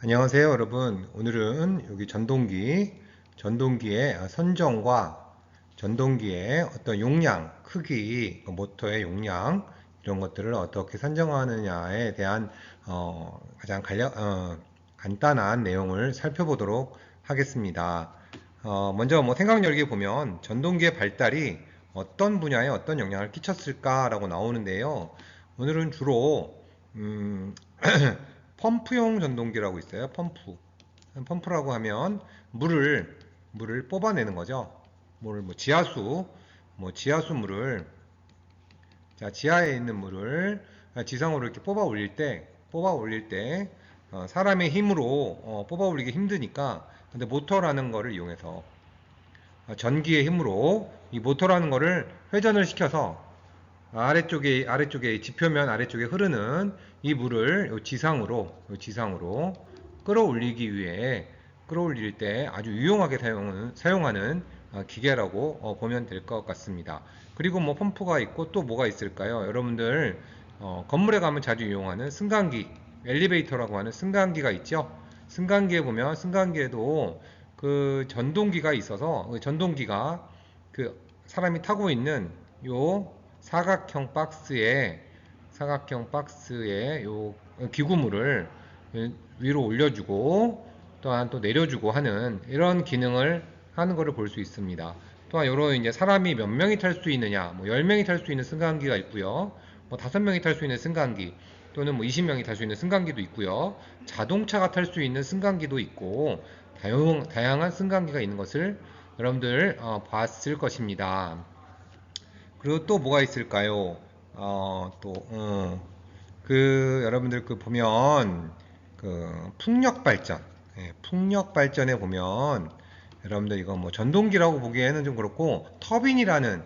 안녕하세요, 여러분. 오늘은 여기 전동기의 선정과 전동기의 어떤 용량, 크기, 모터의 용량, 이런 것들을 어떻게 선정하느냐에 대한 가장 간단한 내용을 살펴보도록 하겠습니다. 먼저 생각 열기 보면 전동기의 발달이 어떤 분야에 어떤 영향을 끼쳤을까라고 나오는데요. 오늘은 주로 펌프용 전동기라고 있어요. 펌프라고 하면 물을 뽑아내는 거죠. 지하수 물을, 자, 지하에 있는 물을 지상으로 이렇게 뽑아 올릴 때 사람의 힘으로 뽑아 올리기 힘드니까, 근데 모터라는 거를 이용해서 전기의 힘으로 이 모터라는 거를 회전을 시켜서 아래쪽에 지표면 아래쪽에 흐르는 이 물을 요 지상으로 끌어올릴 때 아주 유용하게 사용하는 기계라고 보면 될 것 같습니다. 그리고 펌프가 있고 또 뭐가 있을까요? 여러분들 건물에 가면 자주 이용하는 승강기, 엘리베이터라고 하는 승강기가 있죠. 승강기에도 그 전동기가 있어서 그 전동기가 그 사람이 타고 있는 요 사각형 박스에 요 기구물을 위로 올려주고 또한 또 내려주고 하는 이런 기능을 하는 것을 볼 수 있습니다. 또한 요런 이제 사람이 몇 명이 탈 수 있느냐, 10명이 탈 수 있는 승강기가 있고요. 5명이 탈 수 있는 승강기, 또는 20명이 탈 수 있는 승강기도 있고요. 자동차가 탈 수 있는 승강기도 있고, 다양한 승강기가 있는 것을 여러분들 봤을 것입니다. 그리고 또 뭐가 있을까요? 여러분들 보면, 풍력 발전, 풍력 발전에 보면, 여러분들 이거 전동기라고 보기에는 좀 그렇고, 터빈이라는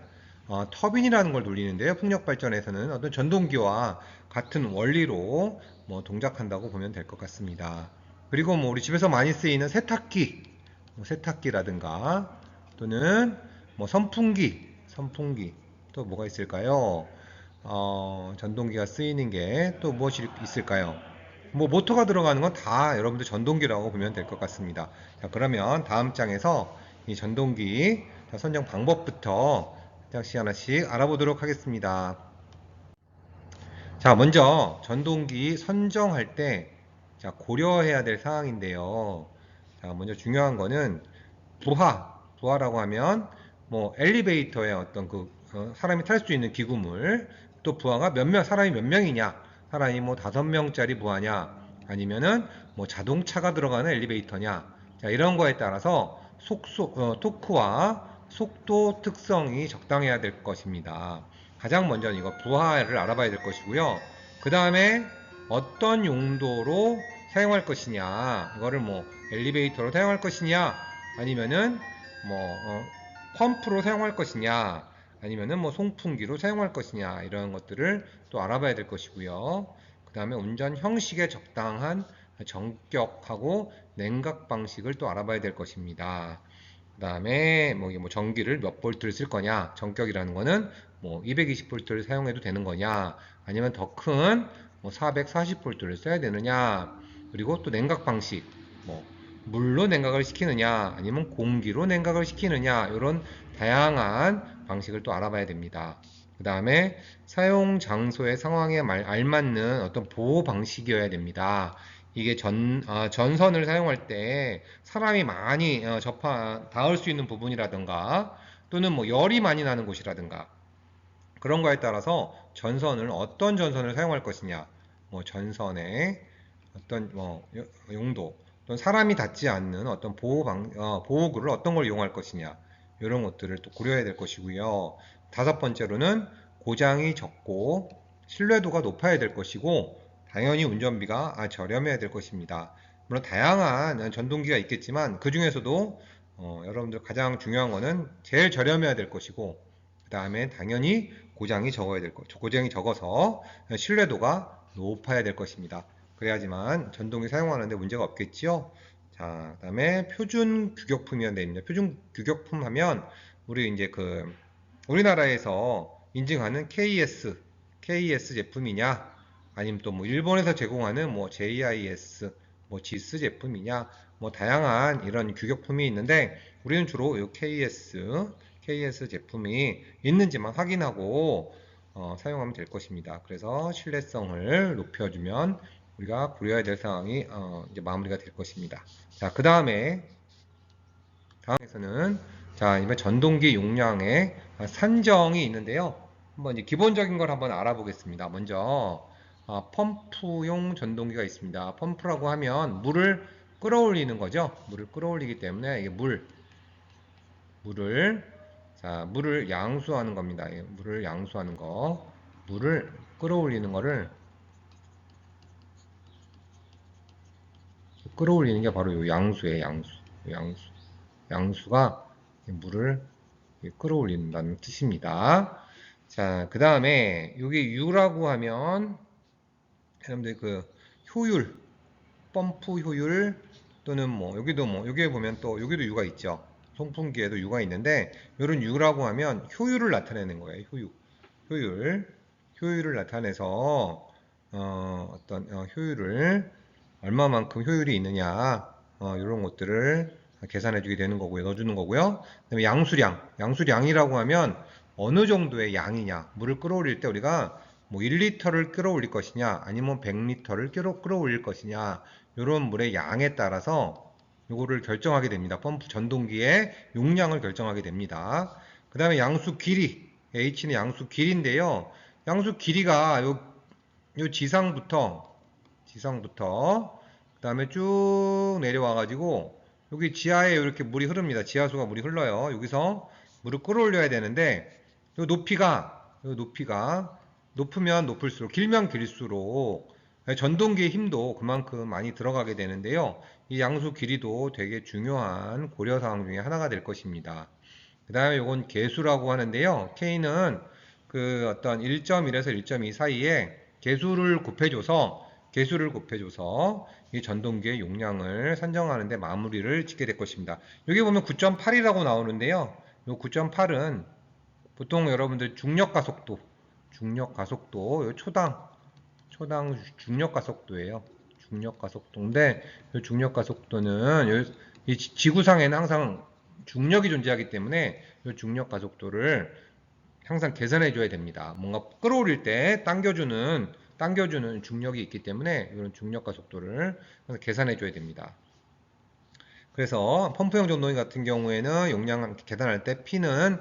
걸 돌리는데요. 풍력 발전에서는 어떤 전동기와 같은 원리로 동작한다고 보면 될 것 같습니다. 그리고 우리 집에서 많이 쓰이는 세탁기라든가, 또는 선풍기, 또 뭐가 있을까요? 전동기가 쓰이는 게 또 무엇이 있을까요? 모터가 들어가는 건 다 여러분들 전동기라고 보면 될 것 같습니다. 자, 그러면 다음 장에서 이 전동기 선정 방법부터 하나씩 알아보도록 하겠습니다. 자, 먼저 전동기 선정할 때 고려해야 될 사항인데요. 자, 먼저 중요한 거는 부하라고 하면 엘리베이터의 어떤 사람이 탈 수 있는 기구물, 또 부하가 사람이 몇 명이냐, 사람이 5명짜리 부하냐, 아니면은 자동차가 들어가는 엘리베이터냐, 자, 이런 거에 따라서 토크와 속도 특성이 적당해야 될 것입니다. 가장 먼저 이거 부하를 알아봐야 될 것이고요. 그 다음에 어떤 용도로 사용할 것이냐, 이거를 엘리베이터로 사용할 것이냐, 아니면은 펌프로 사용할 것이냐, 아니면은 송풍기로 사용할 것이냐, 이런 것들을 또 알아봐야 될 것이고요. 그 다음에 운전 형식에 적당한 전격하고 냉각 방식을 또 알아봐야 될 것입니다. 그 다음에 전기를 몇 볼트를 쓸 거냐, 전격이라는 거는 220볼트를 사용해도 되는 거냐, 아니면 더 큰 440볼트를 써야 되느냐, 그리고 또 냉각 방식, 물로 냉각을 시키느냐, 아니면 공기로 냉각을 시키느냐, 이런 다양한 방식을 또 알아봐야 됩니다. 그 다음에 사용 장소의 상황에 알맞는 어떤 보호 방식이어야 됩니다. 이게 전선을 사용할 때 사람이 많이 닿을 수 있는 부분이라든가, 또는 열이 많이 나는 곳이라든가, 그런 거에 따라서 어떤 전선을 사용할 것이냐, 전선의 어떤 용도, 또는 사람이 닿지 않는 어떤 보호구를 어떤 걸 이용할 것이냐, 이런 것들을 또 고려해야 될 것이고요. 다섯 번째로는 고장이 적고 신뢰도가 높아야 될 것이고, 당연히 운전비가 저렴해야 될 것입니다. 물론 다양한 전동기가 있겠지만 그 중에서도 여러분들 가장 중요한 거는 제일 저렴해야 될 것이고, 그 다음에 당연히 고장이 적어서 신뢰도가 높아야 될 것입니다. 그래야지만 전동기 사용하는데 문제가 없겠지요. 자, 그 다음에 표준 규격품이라는 데 있는데, 표준 규격품 하면 우리 이제 우리나라에서 인증하는 KS 제품이냐, 아니면 또 일본에서 제공하는 JIS, 뭐 지스 제품이냐, 뭐 다양한 이런 규격품이 있는데 우리는 주로 이 KS 제품이 있는지만 확인하고 사용하면 될 것입니다. 그래서 신뢰성을 높여주면 우리가 고려해야 될 사항이 이제 마무리가 될 것입니다. 자, 그 다음에서는 자, 이번 전동기 용량의 산정이 있는데요. 한번 이제 기본적인 걸 한번 알아보겠습니다. 먼저 펌프용 전동기가 있습니다. 펌프라고 하면 물을 끌어올리는 거죠. 물을 끌어올리기 때문에 이게 물을 양수하는 겁니다. 물을 양수하는 거. 물을 끌어올리는 거를 끌어올리는 게 바로 요 양수예요. 양수가 물을 끌어올린다는 뜻입니다. 자, 그 다음에 여기 U라고 하면 여러분들 그 효율, 펌프 효율 또는 여기에 보면 또 여기도 U가 있죠. 송풍기에도 U가 있는데 이런 U라고 하면 효율을 나타내는 거예요. 효율을 나타내서 효율을 얼마만큼 효율이 있느냐 이런 것들을 계산해 주게 되는 거고요. 넣어주는 거고요. 그다음에 양수량이라고 하면 어느 정도의 양이냐, 물을 끌어올릴 때 우리가 뭐 1리터를 끌어올릴 것이냐 아니면 100리터를 끌어올릴 것이냐 이런 물의 양에 따라서 요거를 결정하게 됩니다. 펌프 전동기의 용량을 결정하게 됩니다. 그 다음에 양수 길이, H는 양수 길이인데요. 양수 길이가 요 지상부터 그 다음에 쭉 내려와 가지고 여기 지하에 이렇게 물이 흐릅니다. 지하수가 물이 흘러요. 여기서 물을 끌어올려야 되는데 요 높이가 높으면 높을수록 길면 길수록 전동기의 힘도 그만큼 많이 들어가게 되는데요. 이 양수 길이도 되게 중요한 고려사항 중에 하나가 될 것입니다. 그 다음에 이건 개수라고 하는데요. K는 그 어떤 1.1에서 1.2 사이에 개수를 곱해줘서 이 전동기의 용량을 산정하는데 마무리를 짓게 될 것입니다. 여기 보면 9.8이라고 나오는데요. 이 9.8은 보통 여러분들 중력 가속도, 초당 중력 가속도예요. 중력 가속도인데 이 중력 가속도는 이 지구상에는 항상 중력이 존재하기 때문에 이 중력 가속도를 항상 계산해 줘야 됩니다. 뭔가 끌어올릴 때 당겨주는 중력이 있기 때문에 이런 중력 가속도를 계산해 줘야 됩니다. 그래서 펌프용 전동기 같은 경우에는 용량 계산할 때 P는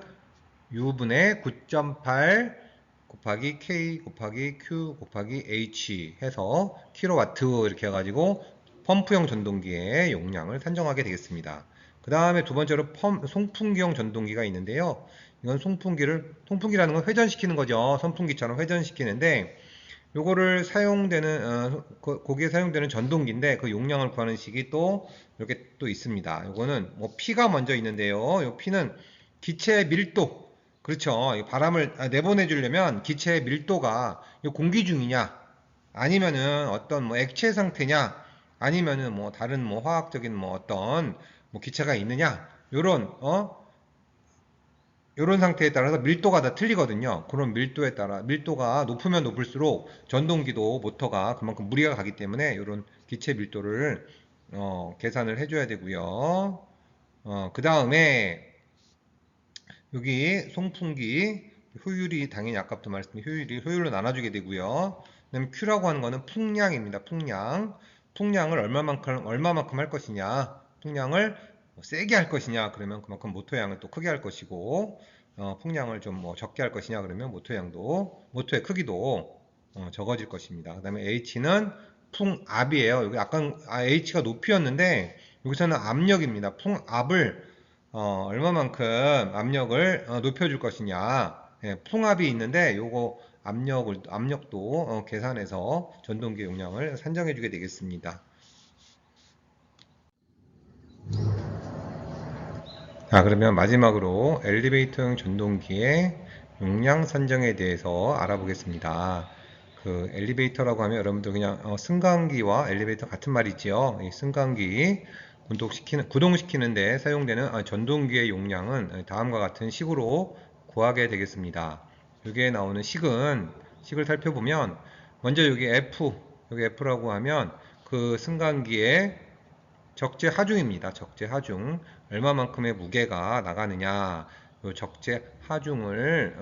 U분의 9.8 곱하기 K 곱하기 Q 곱하기 H 해서 킬로와트 이렇게 해가지고 펌프용 전동기의 용량을 산정하게 되겠습니다. 그 다음에 두 번째로 송풍기용 전동기가 있는데요. 이건 송풍기라는 건 회전시키는 거죠. 선풍기처럼 회전시키는데 요거를 거기에 사용되는 전동기인데 그 용량을 구하는 식이 또 이렇게 또 있습니다. 요거는 뭐 P가 먼저 있는데요. 요 P는 기체의 밀도, 그렇죠. 바람을 내보내 주려면 기체의 밀도가 공기 중이냐 아니면은 어떤 뭐 액체 상태냐 아니면은 뭐 다른 뭐 화학적인 뭐 어떤 뭐 기체가 있느냐 요런 상태에 따라서 밀도가 다 틀리거든요. 그런 밀도에 따라 밀도가 높으면 높을수록 전동기도 모터가 그만큼 무리가 가기 때문에 이런 기체 밀도를 계산을 해줘야 되고요. 그 다음에 여기 송풍기 효율이 당연히 아까부터 말씀드린 효율로 나눠주게 되고요. 그다음에 Q라고 하는 거는 풍량입니다. 풍량을 얼마만큼 할 것이냐. 풍량을 세게 할 것이냐. 그러면 그만큼 모터양을 또 크게 할 것이고, 풍량을 좀 뭐 적게 할 것이냐. 그러면 모터의 크기도 적어질 것입니다. 그다음에 H는 풍압이에요. 여기 아까 H가 높이였는데 여기서는 압력입니다. 풍압을 얼마만큼 압력을 높여줄 것이냐. 예, 풍압이 있는데 요거 압력도 계산해서 전동기 용량을 산정해 주게 되겠습니다. 자, 그러면 마지막으로 엘리베이터용 전동기의 용량 산정에 대해서 알아보겠습니다. 그 엘리베이터라고 하면 여러분들 그냥 승강기와 엘리베이터 같은 말이지요. 이 승강기 구동시키는데 사용되는 전동기의 용량은 다음과 같은 식으로 구하게 되겠습니다. 여기에 나오는 식을 살펴보면 먼저 여기 F라고 하면 그 승강기의 적재 하중입니다. 적재 하중. 얼마만큼의 무게가 나가느냐. 요 적재 하중을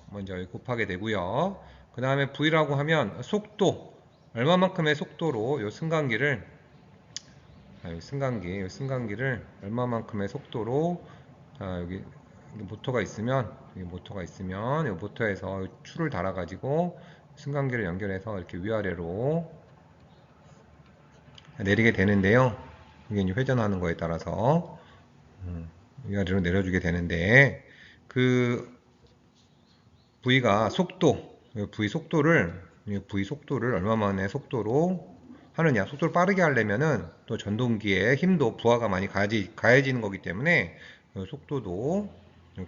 먼저 곱하게 되고요. 그 다음에 V라고 하면 속도. 얼마만큼의 속도로 요 승강기를 승강기를 얼마만큼의 속도로 여기 모터가 있으면 이 모터에서 추를 달아가지고 승강기를 연결해서 이렇게 위아래로 내리게 되는데요. 이게 이제 회전하는 거에 따라서 위아래로 내려주게 되는데 그 V가 V 속도를 얼마만의 속도로 하느냐. 속도를 빠르게 하려면은 또 전동기의 힘도 부하가 많이 가해지는 거기 때문에 속도도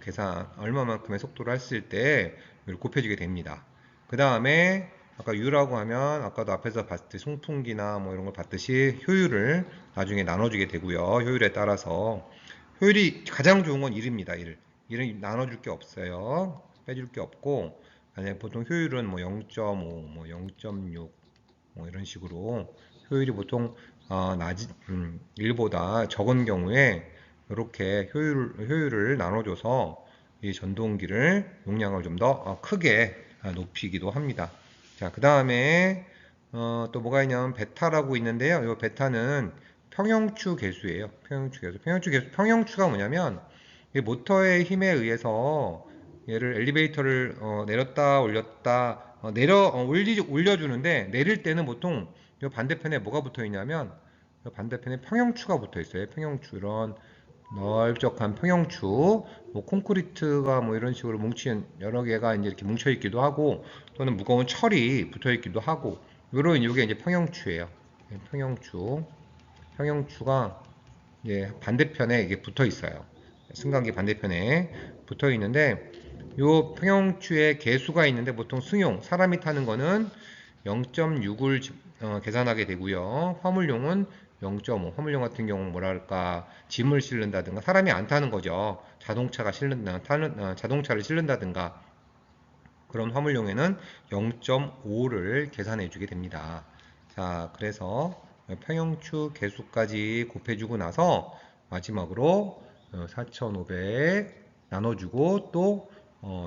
계산 얼마만큼의 속도를 했을 때 곱해지게 됩니다. 그 다음에 아까 U라고 하면 아까도 앞에서 봤듯이 송풍기나 뭐 이런 걸 봤듯이 효율을 나중에 나눠주게 되고요. 효율에 따라서 효율이 가장 좋은 건 1입니다. 1은 나눠줄 게 없어요. 빼줄 게 없고 만약 보통 효율은 뭐 0.5, 뭐 0.6 뭐 이런 식으로 효율이 보통 1보다 적은 경우에 이렇게 효율을 나눠줘서 이 전동기를 용량을 좀 더 크게 높이기도 합니다. 자, 그 다음에 또 뭐가 있냐면 베타라고 있는데요. 이 베타는 평형추 계수예요. 평형추가 뭐냐면 이 모터의 힘에 의해서 얘를 엘리베이터를 내렸다 올렸다 올려주는데 내릴 때는 보통 이 반대편에 뭐가 붙어 있냐면 이 반대편에 평형추가 붙어 있어요. 평형추 이런 넓적한 평형추, 뭐 콘크리트가 뭐 이런 식으로 뭉친 여러 개가 이제 이렇게 뭉쳐 있기도 하고 또는 무거운 철이 붙어 있기도 하고 이런 이게 이제 평형추예요. 평형추가 이제 반대편에 이게 붙어 있어요. 승강기 반대편에 붙어 있는데 요 평형추에 개수가 있는데 보통 승용 사람이 타는 거는 0.6을 계산하게 되고요. 화물용은 0.5. 화물용 같은 경우는 뭐랄까 짐을 실른다든가 사람이 안 타는 거죠. 자동차를 실른다든가 그런 화물용에는 0.5를 계산해 주게 됩니다. 자, 그래서 평형추 개수까지 곱해주고 나서 마지막으로 4,500 나눠주고 또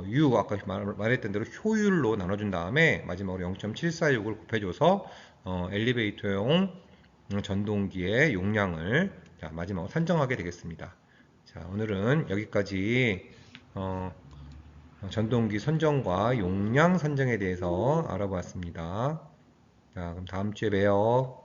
U 아까 말했던 대로 효율로 나눠준 다음에 마지막으로 0.746을 곱해줘서 엘리베이터용 전동기의 용량을 마지막으로 산정하게 되겠습니다. 자, 오늘은 여기까지 전동기 선정과 용량 산정에 대해서 알아보았습니다. 자, 그럼 다음 주에 봬요.